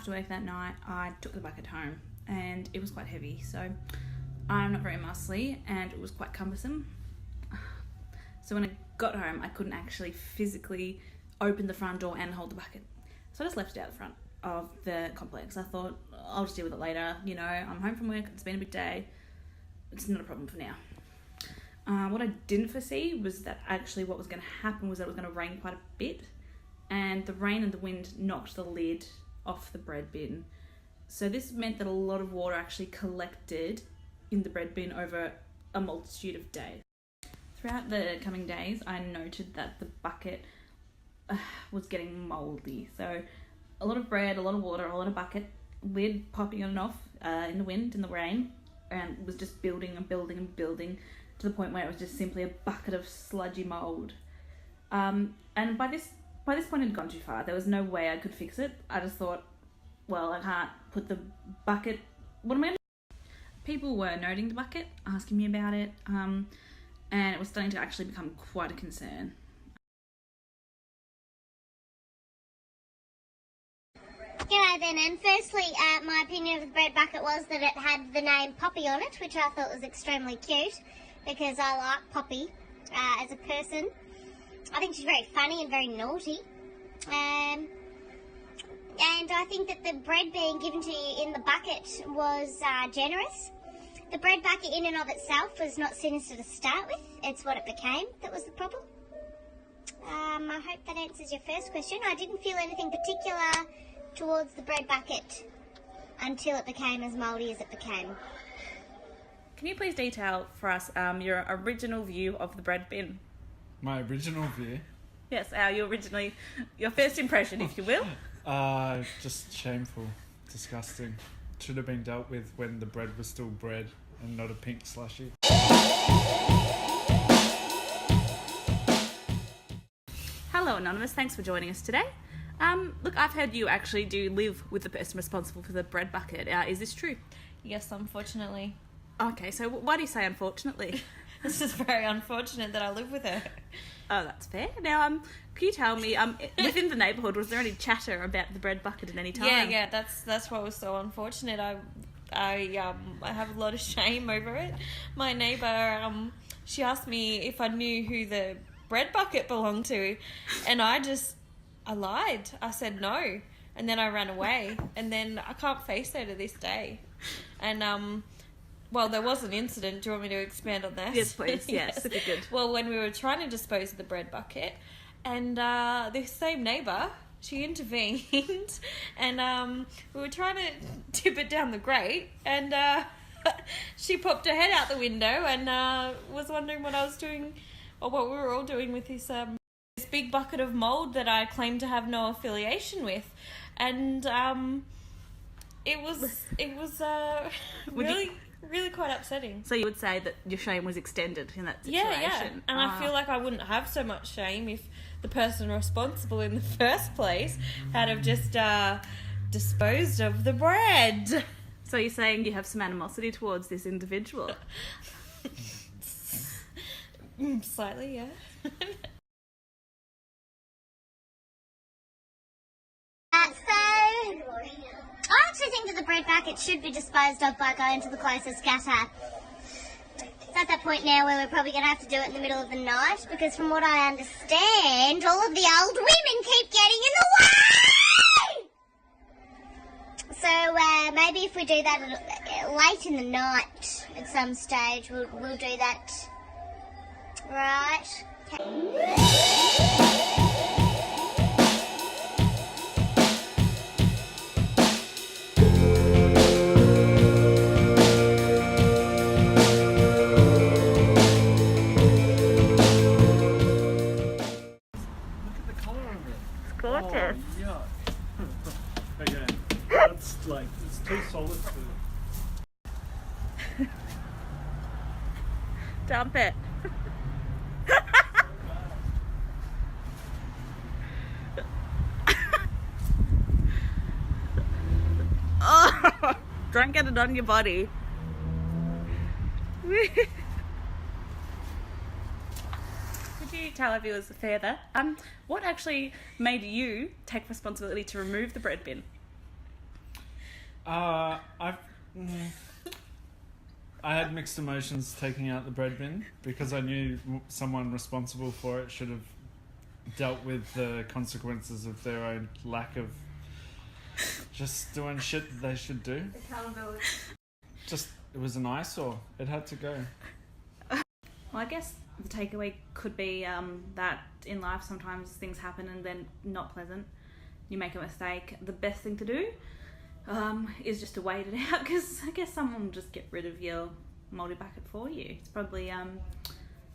after work that night, I took the bucket home and it was quite heavy. So I'm not very muscly and it was quite cumbersome. So when I got home, I couldn't actually physically open the front door and hold the bucket. So I just left it out the front of the complex. I thought, I'll just deal with it later. You know, I'm home from work, it's been a big day. It's not a problem for now. What I didn't foresee was that actually what was going to happen was that it was going to rain quite a bit. And the rain and the wind knocked the lid off the bread bin. So this meant that a lot of water actually collected in the bread bin over a multitude of days. Throughout the coming days, I noted that the bucket was getting mouldy. So a lot of bread, a lot of water, a lot of bucket, lid popping on and off in the wind, in the rain, and was just building and building and building to the point where it was just simply a bucket of sludgy mould. And by this point it had gone too far. There was no way I could fix it. I just thought, well, I can't put the bucket, what am I going to do? People were noting the bucket, asking me about it, and it was starting to actually become quite a concern. G'day then, and firstly, my opinion of the bread bucket was that it had the name Poppy on it, which I thought was extremely cute, because I like Poppy as a person. I think she's very funny and very naughty. And I think that the bread being given to you in the bucket was generous. The bread bucket in and of itself was not sinister to start with. It's what it became that was the problem. I hope that answers your first question. I didn't feel anything particular towards the bread bucket until it became as mouldy as it became. Can you please detail for us your original view of the bread bin? My original view? Yes, your first impression, if you will. Just shameful, disgusting. Should have been dealt with when the bread was still bread and not a pink slushy. Hello Anonymous, thanks for joining us today. Look, I've heard you actually do live with the person responsible for the bread bucket. Is this true? Yes, unfortunately. Okay, so why do you say unfortunately? This is very unfortunate that I live with her. Oh, that's fair. Now, can you tell me, within the neighbourhood, was there any chatter about the bread bucket at any time? Yeah, that's what was so unfortunate. I have a lot of shame over it. My neighbour, she asked me if I knew who the bread bucket belonged to, and I lied. I said no, and then I ran away, and then I can't face her to this day. And well, there was an incident. Do you want me to expand on that? Yes, please. Yes, that'd be good. Well, when we were trying to dispose of the bread bucket, and this same neighbour, she intervened, and we were trying to tip it down the grate, and she popped her head out the window and was wondering what I was doing, or what we were all doing with this big bucket of mould that I claimed to have no affiliation with, and it was really quite upsetting. So you would say that your shame was extended in that situation? Yeah. And I feel like I wouldn't have so much shame if the person responsible in the first place had have just disposed of the bread. So you're saying you have some animosity towards this individual? Slightly, yeah. I actually think that the bread bucket should be disposed of by going to the closest gutter. It's at that point now where we're probably going to have to do it in the middle of the night, because from what I understand, all of the old women keep getting in the way! So maybe if we do that late in the night at some stage, we'll do that. Right? Okay. Gorgeous. Oh, yeah. Okay. That's it's too solid to... Dump it. Oh, don't get it on your body. Could you tell our viewers further, what actually made you take responsibility to remove the bread bin? I've. I had mixed emotions taking out the bread bin because I knew someone responsible for it should have dealt with the consequences of their own lack of just doing shit that they should do. Accountability. Just, it was an eyesore. It had to go. Well, I guess the takeaway could be that in life sometimes things happen and they're not pleasant. You make a mistake. The best thing to do is just to wait it out, because I guess someone will just get rid of your multi bucket for you. It's probably a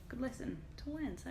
good lesson to learn. So.